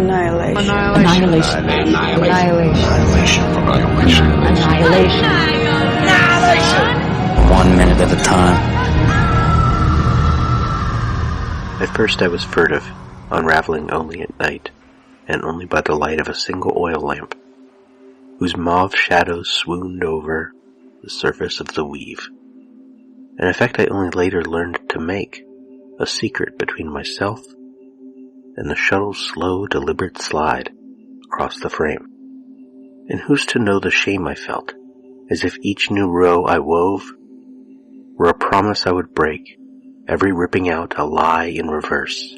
Annihilation. Annihilation. Annihilation. Annihilation. 1 minute at a time. At first I was furtive, unraveling only at night, and only by the light of a single oil lamp, whose mauve shadows swooned over the surface of the weave, an effect I only later learned to make, a secret between myself and the shuttle's slow, deliberate slide across the frame. And who's to know the shame I felt, as if each new row I wove were a promise I would break, every ripping out a lie in reverse.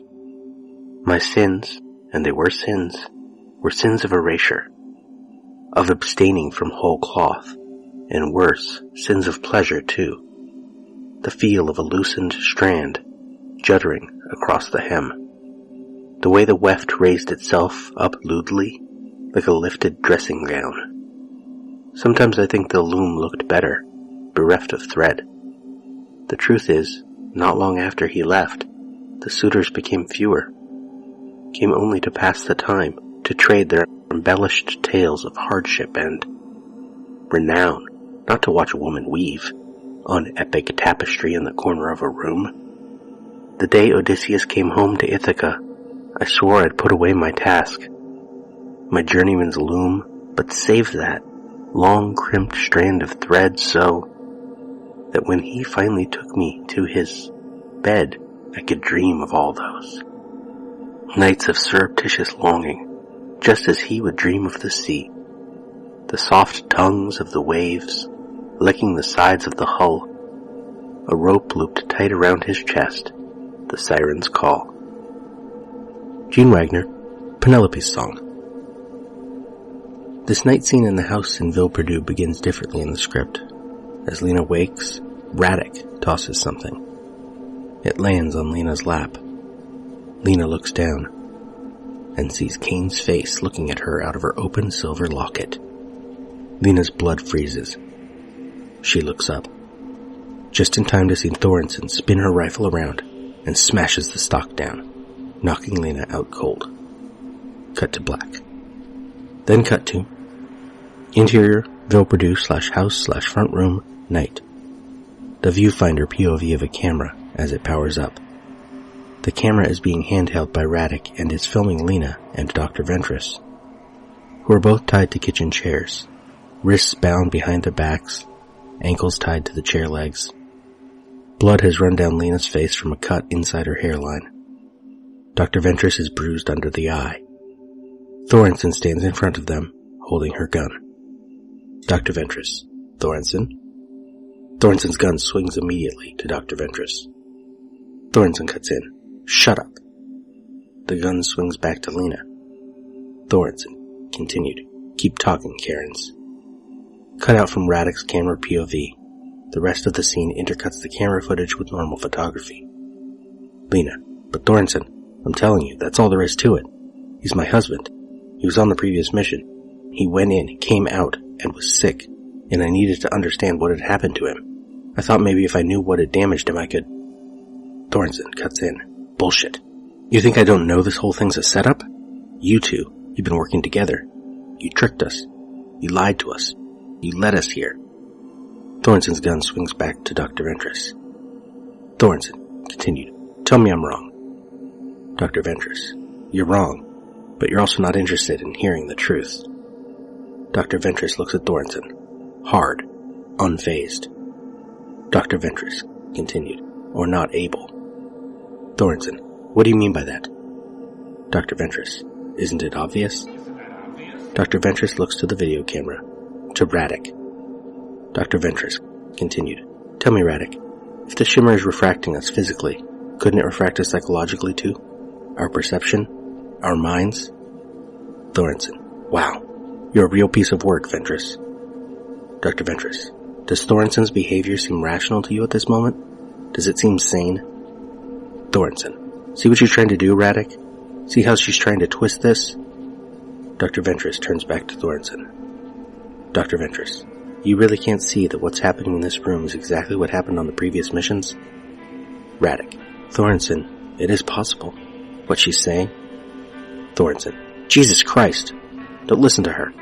My sins, and they were sins of erasure, of abstaining from whole cloth, and worse, sins of pleasure too. The feel of a loosened strand juddering across the hem. The way the weft raised itself up lewdly, like a lifted dressing gown. Sometimes I think the loom looked better, bereft of thread. The truth is, not long after he left, the suitors became fewer, came only to pass the time, to trade their embellished tales of hardship and renown, not to watch a woman weave on epic tapestry in the corner of a room. The day Odysseus came home to Ithaca, I swore I'd put away my task, my journeyman's loom, but save that long crimped strand of thread so that when he finally took me to his bed, I could dream of all those nights of surreptitious longing, just as he would dream of the sea, the soft tongues of the waves licking the sides of the hull, a rope looped tight around his chest, the siren's call. Gene Wagner, Penelope's Song. This night scene in the house in Ville Perdu begins differently in the script. As Lena wakes, Radek tosses something. It lands on Lena's lap. Lena looks down and sees Kane's face looking at her out of her open silver locket. Lena's blood freezes. She looks up, just in time to see Thorensen spin her rifle around and smashes the stock down, knocking Lena out cold. Cut to black. Then cut to interior, Ville Perdu /house/front room, night. The viewfinder POV of a camera as it powers up. The camera is being handheld by Radek and is filming Lena and Dr. Ventress, who are both tied to kitchen chairs, wrists bound behind their backs, ankles tied to the chair legs. Blood has run down Lena's face from a cut inside her hairline. Dr. Ventress is bruised under the eye. Thorensen stands in front of them, holding her gun. Dr. Ventress. Thorensen. Thorensen's gun swings immediately to Dr. Ventress. Thorensen cuts in. Shut up. The gun swings back to Lena. Thorensen continued. Keep talking, Karens. Cut out from Radek's camera POV. The rest of the scene intercuts the camera footage with normal photography. Lena. But Thorensen, I'm telling you, that's all there is to it. He's my husband. He was on the previous mission. He went in, came out, and was sick, and I needed to understand what had happened to him. I thought maybe if I knew what had damaged him I could... Thorensen cuts in. Bullshit. You think I don't know this whole thing's a setup? You two, you've been working together. You tricked us. You lied to us. You led us here. Thorensen's gun swings back to Dr. Ventress. Thorensen continued. Tell me I'm wrong. Dr. Ventress. You're wrong, but you're also not interested in hearing the truth. Dr. Ventress looks at Thorensen. Hard. Unfazed. Dr. Ventress continued. Or not able. Thorensen. What do you mean by that? Dr. Ventress. Isn't it obvious? Dr. Ventress looks to the video camera. To Radek. Dr. Ventress continued. Tell me, Radek, if the shimmer is refracting us physically, couldn't it refract us psychologically too? Our perception? Our minds? Thorensen. Wow. You're a real piece of work, Ventress. Dr. Ventress. Does Thorensen's behavior seem rational to you at this moment? Does it seem sane? Thorensen. See what she's trying to do, Radek? See how she's trying to twist this? Dr. Ventress turns back to Thorensen. Dr. Ventress. You really can't see that what's happening in this room is exactly what happened on the previous missions? Radek. Thorensen. It is possible. What she's saying? Thorensen. Jesus Christ! Don't listen to her.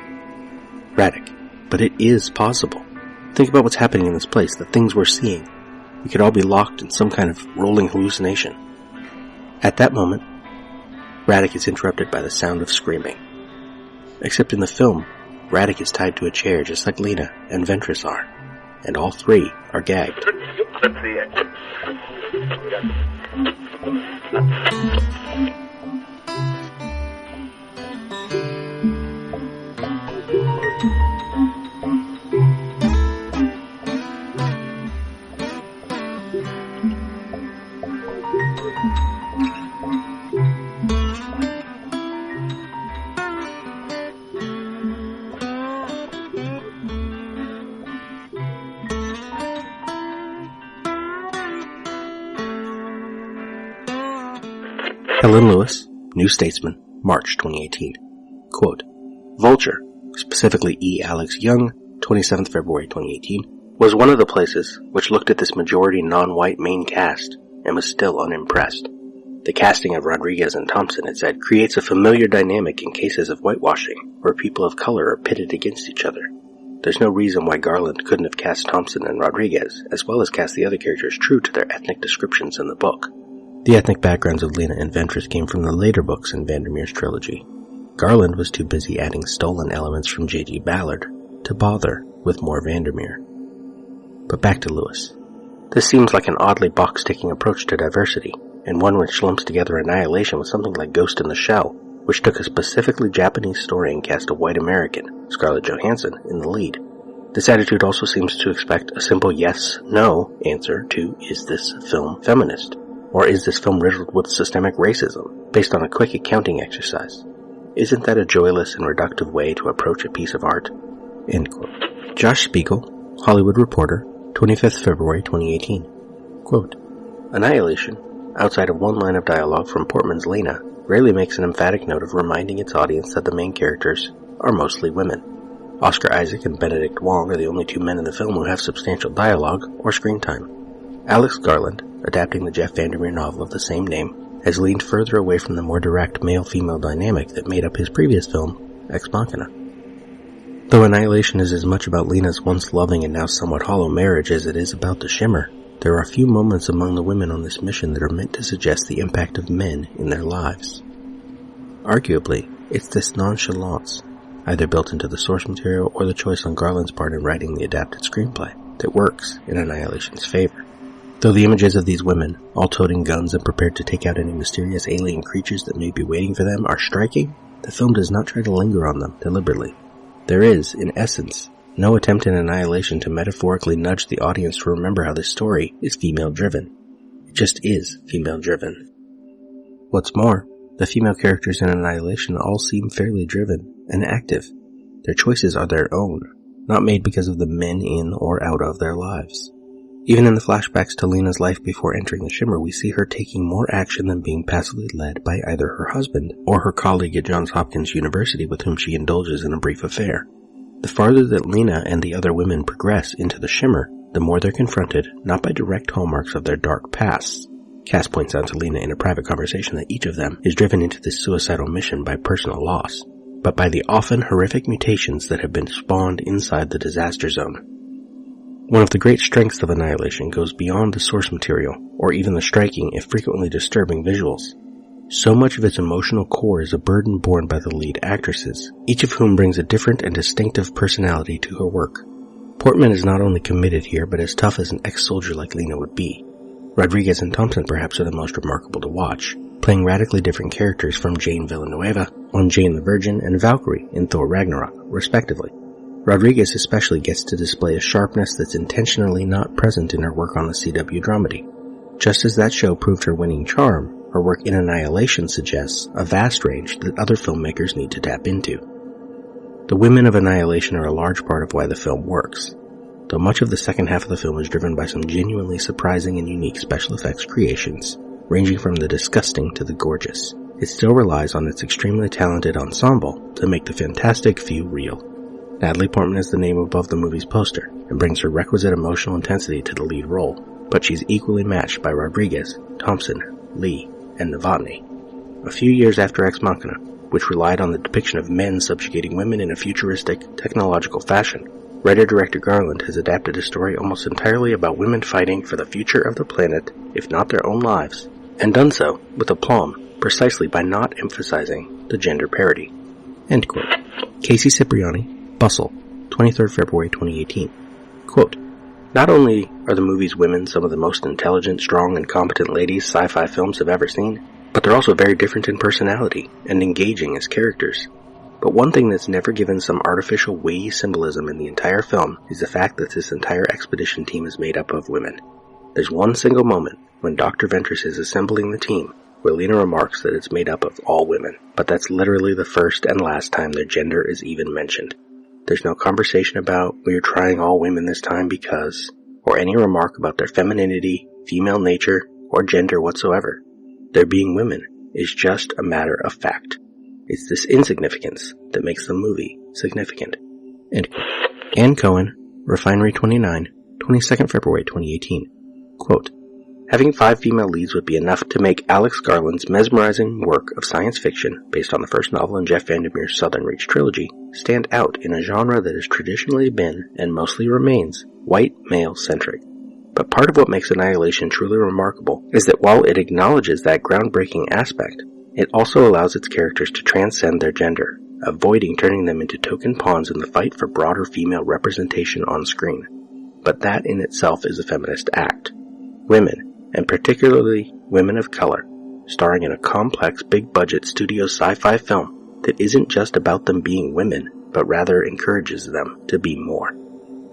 Radek, but it is possible. Think about what's happening in this place, the things we're seeing. We could all be locked in some kind of rolling hallucination. At that moment, Radek is interrupted by the sound of screaming. Except in the film, Radek is tied to a chair just like Lena and Ventress are, and all three are gagged. Helen Lewis, New Statesman, March 2018. Quote, Vulture, specifically E. Alex Young, 27th February 2018, was one of the places which looked at this majority non-white main cast and was still unimpressed. The casting of Rodriguez and Thompson, it said, creates a familiar dynamic in cases of whitewashing, where people of color are pitted against each other. There's no reason why Garland couldn't have cast Thompson and Rodriguez, as well as cast the other characters true to their ethnic descriptions in the book. The ethnic backgrounds of Lena and Ventress came from the later books in Vandermeer's trilogy. Garland was too busy adding stolen elements from J.G. Ballard to bother with more Vandermeer. But back to Lewis. This seems like an oddly box-ticking approach to diversity, and one which lumps together Annihilation with something like Ghost in the Shell, which took a specifically Japanese story and cast a white American, Scarlett Johansson, in the lead. This attitude also seems to expect a simple yes-no answer to, is this film feminist? Or is this film riddled with systemic racism, based on a quick accounting exercise? Isn't that a joyless and reductive way to approach a piece of art? End quote. Josh Spiegel, Hollywood Reporter, 25th February 2018. Quote, Annihilation, outside of one line of dialogue from Portman's Lena, rarely makes an emphatic note of reminding its audience that the main characters are mostly women. Oscar Isaac and Benedict Wong are the only two men in the film who have substantial dialogue or screen time. Alex Garland, adapting the Jeff Vandermeer novel of the same name, has leaned further away from the more direct male-female dynamic that made up his previous film, Ex Machina. Though Annihilation is as much about Lena's once loving and now somewhat hollow marriage as it is about the Shimmer, there are a few moments among the women on this mission that are meant to suggest the impact of men in their lives. Arguably, it's this nonchalance, either built into the source material or the choice on Garland's part in writing the adapted screenplay, that works in Annihilation's favor. Though the images of these women, all toting guns and prepared to take out any mysterious alien creatures that may be waiting for them, are striking, the film does not try to linger on them deliberately. There is, in essence, no attempt in Annihilation to metaphorically nudge the audience to remember how this story is female-driven. It just is female-driven. What's more, the female characters in Annihilation all seem fairly driven and active. Their choices are their own, not made because of the men in or out of their lives. Even in the flashbacks to Lena's life before entering the Shimmer, we see her taking more action than being passively led by either her husband or her colleague at Johns Hopkins University with whom she indulges in a brief affair. The farther that Lena and the other women progress into the Shimmer, the more they're confronted not by direct hallmarks of their dark pasts. Cass points out to Lena in a private conversation that each of them is driven into this suicidal mission by personal loss, but by the often horrific mutations that have been spawned inside the disaster zone. One of the great strengths of Annihilation goes beyond the source material, or even the striking, if frequently disturbing, visuals. So much of its emotional core is a burden borne by the lead actresses, each of whom brings a different and distinctive personality to her work. Portman is not only committed here, but as tough as an ex-soldier like Lena would be. Rodriguez and Thompson perhaps are the most remarkable to watch, playing radically different characters from Jane Villanueva on Jane the Virgin and Valkyrie in Thor Ragnarok, respectively. Rodriguez especially gets to display a sharpness that's intentionally not present in her work on the CW dramedy. Just as that show proved her winning charm, her work in Annihilation suggests a vast range that other filmmakers need to tap into. The women of Annihilation are a large part of why the film works. Though much of the second half of the film is driven by some genuinely surprising and unique special effects creations, ranging from the disgusting to the gorgeous, it still relies on its extremely talented ensemble to make the fantastic feel real. Natalie Portman is the name above the movie's poster, and brings her requisite emotional intensity to the lead role, but she's equally matched by Rodriguez, Thompson, Lee, and Novotny. A few years after Ex Machina, which relied on the depiction of men subjugating women in a futuristic, technological fashion, writer-director Garland has adapted a story almost entirely about women fighting for the future of the planet, if not their own lives, and done so with aplomb, precisely by not emphasizing the gender parity. End quote. Casey Cipriani, Bustle, 23rd February 2018. Quote, not only are the movie's women some of the most intelligent, strong, and competent ladies sci-fi films have ever seen, but they're also very different in personality and engaging as characters. But one thing that's never given some artificial weighty symbolism in the entire film is the fact that this entire expedition team is made up of women. There's one single moment when Dr. Ventress is assembling the team where Lena remarks that it's made up of all women, but that's literally the first and last time their gender is even mentioned. There's no conversation about, we're trying all women this time because, or any remark about their femininity, female nature, or gender whatsoever. Their being women is just a matter of fact. It's this insignificance that makes the movie significant. End quote. Ann Cohen, Refinery 29, 22nd February 2018. Quote, having 5 female leads would be enough to make Alex Garland's mesmerizing work of science fiction, based on the first novel in Jeff Vandermeer's Southern Reach trilogy, stand out in a genre that has traditionally been, and mostly remains, white male-centric. But part of what makes Annihilation truly remarkable is that while it acknowledges that groundbreaking aspect, it also allows its characters to transcend their gender, avoiding turning them into token pawns in the fight for broader female representation on screen. But that in itself is a feminist act. Women, and particularly women of color, starring in a complex, big-budget studio sci-fi film that isn't just about them being women, but rather encourages them to be more.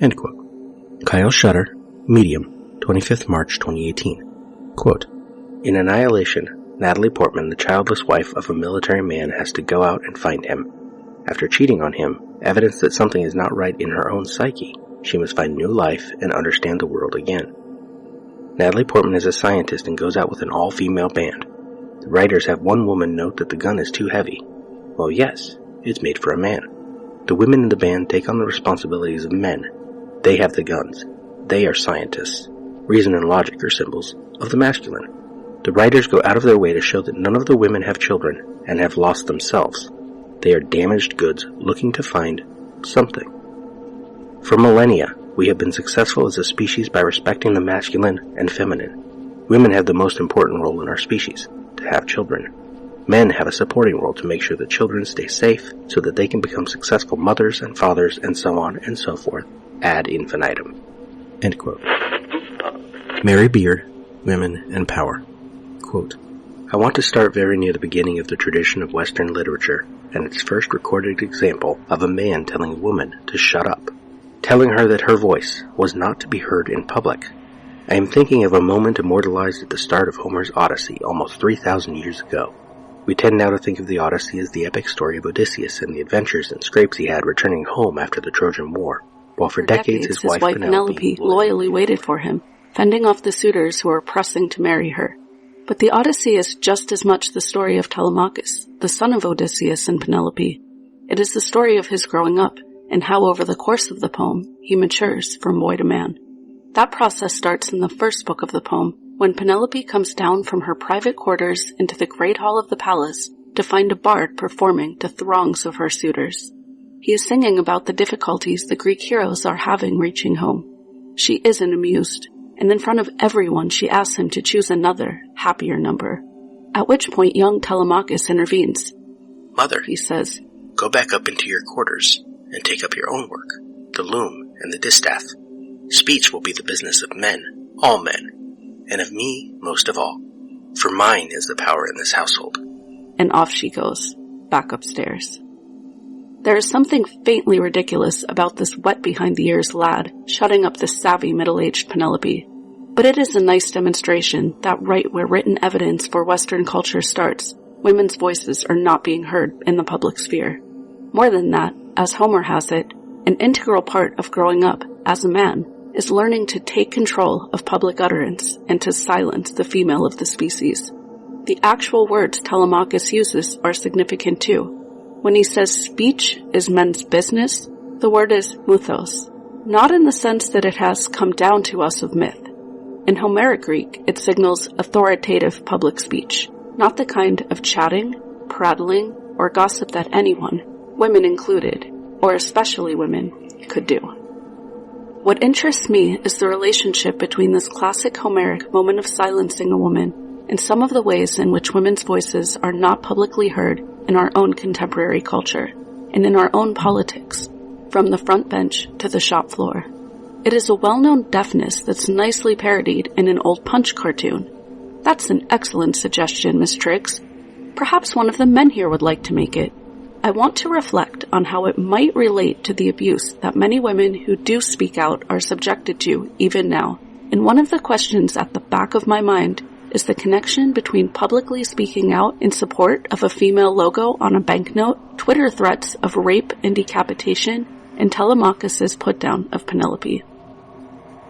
End quote. Kyle Shutter, Medium, 25th March 2018. Quote, in Annihilation, Natalie Portman, the childless wife of a military man, has to go out and find him. After cheating on him, evidence that something is not right in her own psyche, she must find new life and understand the world again. Natalie Portman is a scientist and goes out with an all-female band. The writers have one woman note that the gun is too heavy. Well, yes, it's made for a man. The women in the band take on the responsibilities of men. They have the guns. They are scientists. Reason and logic are symbols of the masculine. The writers go out of their way to show that none of the women have children and have lost themselves. They are damaged goods looking to find something. For millennia, we have been successful as a species by respecting the masculine and feminine. Women have the most important role in our species, to have children. Men have a supporting role to make sure that children stay safe so that they can become successful mothers and fathers and so on and so forth, ad infinitum. End quote. Mary Beard, Women and Power. Quote, I want to start very near the beginning of the tradition of Western literature and its first recorded example of a man telling a woman to shut up, telling her that her voice was not to be heard in public. I am thinking of a moment immortalized at the start of Homer's Odyssey almost 3,000 years ago. We tend now to think of the Odyssey as the epic story of Odysseus and the adventures and scrapes he had returning home after the Trojan War, while for decades his wife Penelope loyally waited for him, fending off the suitors who were pressing to marry her. But the Odyssey is just as much the story of Telemachus, the son of Odysseus and Penelope. It is the story of his growing up, and how over the course of the poem, he matures from boy to man. That process starts in the first book of the poem, when Penelope comes down from her private quarters into the great hall of the palace to find a bard performing to throngs of her suitors. He is singing about the difficulties the Greek heroes are having reaching home. She isn't amused, and in front of everyone she asks him to choose another, happier number. At which point young Telemachus intervenes. Mother, he says, go back up into your quarters and take up your own work, the loom and the distaff. Speech will be the business of men, all men, and of me most of all, for mine is the power in this household. And off she goes, back upstairs. There is something faintly ridiculous about this wet-behind-the-ears lad shutting up the savvy middle-aged Penelope, but it is a nice demonstration that right where written evidence for Western culture starts, women's voices are not being heard in the public sphere. More than that, as Homer has it, an integral part of growing up as a man is learning to take control of public utterance and to silence the female of the species. The actual words Telemachus uses are significant too. When he says speech is men's business, the word is muthos, not in the sense that it has come down to us of myth. In Homeric Greek, it signals authoritative public speech, not the kind of chatting, prattling, or gossip that anyone, women included, or especially women, could do. What interests me is the relationship between this classic Homeric moment of silencing a woman and some of the ways in which women's voices are not publicly heard in our own contemporary culture and in our own politics, from the front bench to the shop floor. It is a well-known deafness that's nicely parodied in an old Punch cartoon. That's an excellent suggestion, Miss Triggs. Perhaps one of the men here would like to make it. I want to reflect on how it might relate to the abuse that many women who do speak out are subjected to even now. And one of the questions at the back of my mind is the connection between publicly speaking out in support of a female logo on a banknote, Twitter threats of rape and decapitation, and Telemachus's put-down of Penelope.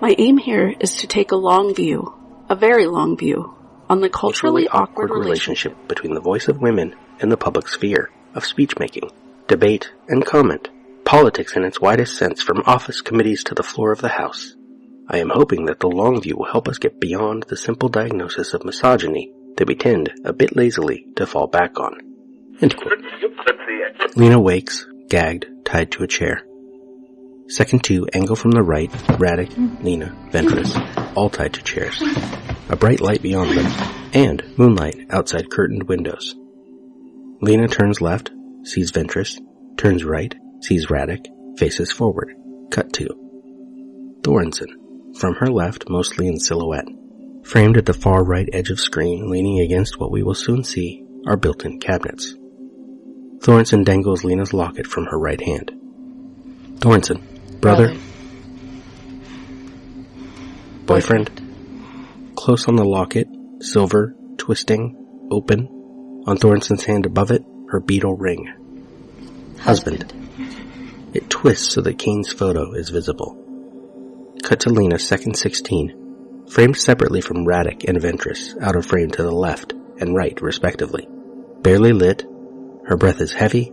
My aim here is to take a long view, a very long view, on the culturally awkward relationship between the voice of women and the public sphere of speech-making, debate, and comment, politics in its widest sense from office committees to the floor of the House. I am hoping that the long view will help us get beyond the simple diagnosis of misogyny that we tend, a bit lazily, to fall back on. End quote. Lena wakes, gagged, tied to a chair. Second 2, angle from the right, Radek, Lena, Ventress, all tied to chairs. A bright light beyond them, and moonlight outside curtained windows. Lena turns left, sees Ventress, turns right, sees Radek, faces forward. Cut to Thorensen, from her left, mostly in silhouette. Framed at the far right edge of screen, leaning against what we will soon see are built-in cabinets. Thorensen dangles Lena's locket from her right hand. Thorensen, brother? Boyfriend? Close on the locket, silver, twisting, open. On Thorensen's hand above it, her beetle ring. Husband. It twists so that Kane's photo is visible. Cut to Lena, second 16, framed separately from Radek and Ventress, out of frame to the left and right, respectively. Barely lit, her breath is heavy,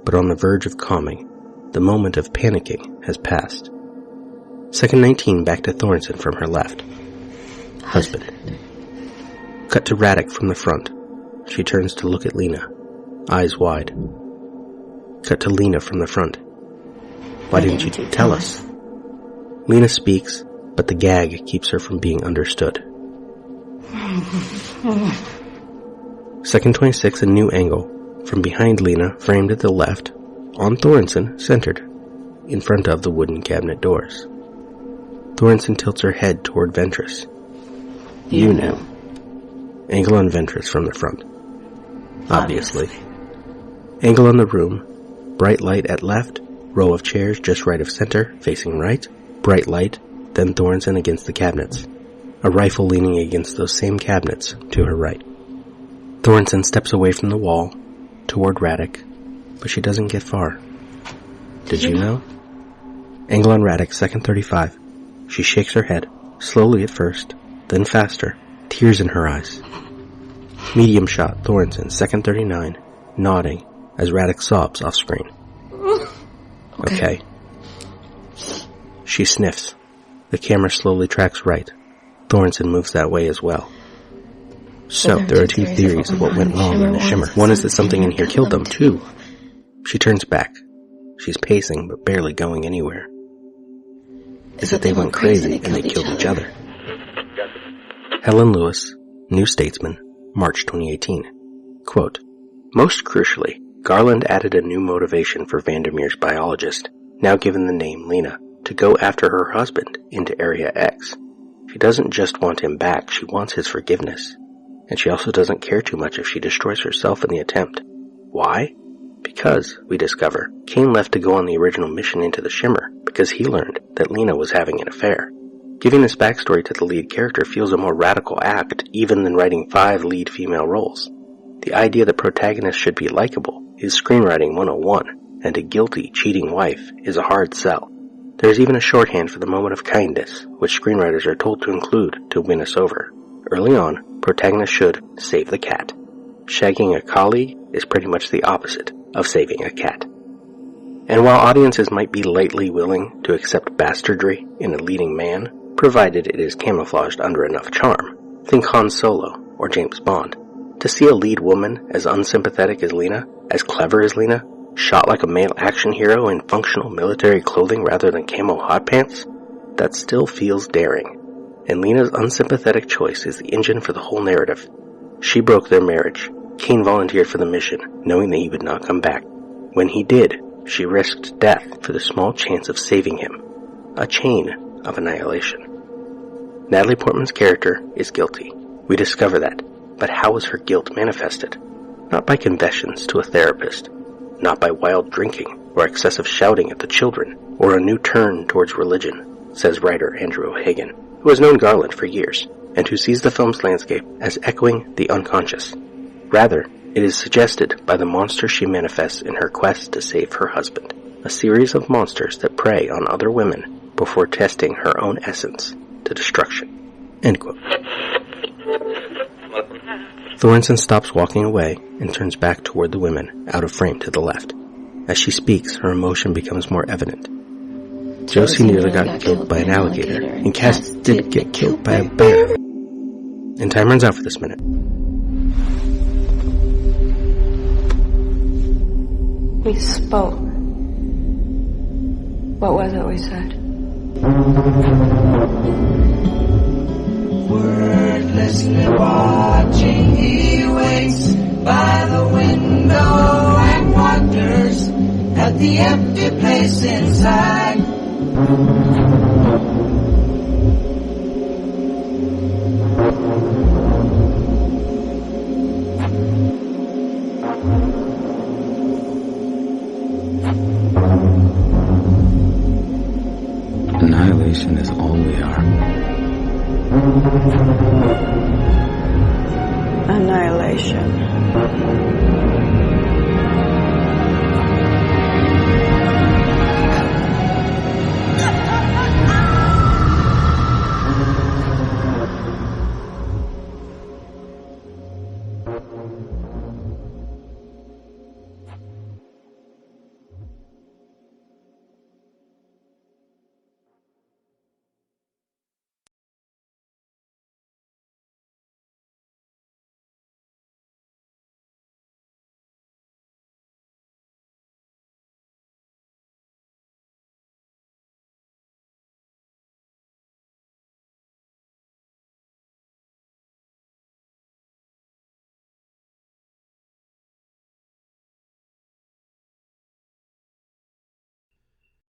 but on the verge of calming. The moment of panicking has passed. Second 19, back to Thorensen from her left. Husband. Cut to Radek from the front. She turns to look at Lena, eyes wide. Cut to Lena from the front. Why didn't you tell us? Lena speaks, but the gag keeps her from being understood. Second 26, a new angle. From behind Lena, framed at the left, on Thorensen, centered, in front of the wooden cabinet doors. Thorensen tilts her head toward Ventress. You know. Angle on Ventress from the front. Obviously. Angle on the room. Bright light at left. Row of chairs just right of center, facing right. Bright light, then Thorensen against the cabinets. A rifle leaning against those same cabinets to her right. Thorensen steps away from the wall, toward Radek, but she doesn't get far. Did you know? Angle on Radek, second 35. She shakes her head, slowly at first, then faster, tears in her eyes. Medium shot, Thorensen, second 39, nodding as Radek sobs off screen. Okay. She sniffs. The camera slowly tracks right. Thorensen moves that way as well. So, there are two theories of what went wrong in the shimmer. One is that something in here killed them, too. She turns back. She's pacing, but barely going anywhere. Is that they went crazy and they killed each other. Helen Lewis, New Statesman, March 2018. Quote, most crucially, Garland added a new motivation for Vandermeer's biologist, now given the name Lena, to go after her husband into Area X. She doesn't just want him back, she wants his forgiveness. And she also doesn't care too much if she destroys herself in the attempt. Why? Because, we discover, Kane left to go on the original mission into the Shimmer because he learned that Lena was having an affair. Giving this backstory to the lead character feels a more radical act even than writing 5 lead female roles. The idea that protagonists should be likable is screenwriting 101, and a guilty, cheating wife is a hard sell. There is even a shorthand for the moment of kindness, which screenwriters are told to include to win us over. Early on, protagonists should save the cat. Shagging a colleague is pretty much the opposite of saving a cat. And while audiences might be lightly willing to accept bastardry in a leading man, provided it is camouflaged under enough charm, think Han Solo or James Bond. To see a lead woman as unsympathetic as Lena As clever as Lena? Shot like a male action hero in functional military clothing rather than camo hot pants? That still feels daring. And Lena's unsympathetic choice is the engine for the whole narrative. She broke their marriage. Kane volunteered for the mission, knowing that he would not come back. When he did, she risked death for the small chance of saving him. A chain of annihilation. Natalie Portman's character is guilty. We discover that. But how is her guilt manifested? Not by confessions to a therapist. Not by wild drinking or excessive shouting at the children, or a new turn towards religion, says writer Andrew O'Hagan, who has known Garland for years, and who sees the film's landscape as echoing the unconscious. Rather, it is suggested by the monster she manifests in her quest to save her husband, a series of monsters that prey on other women before testing her own essence to destruction. End quote. Thornton stops walking away and turns back toward the women, out of frame to the left. As she speaks, her emotion becomes more evident. Josie nearly got killed by an alligator, and Cass did get killed by a bear. And time runs out for this minute. We spoke. What was it we said? Wordlessly watching, he waits by the window and wonders at the empty place inside. Annihilation is all we are. Annihilation.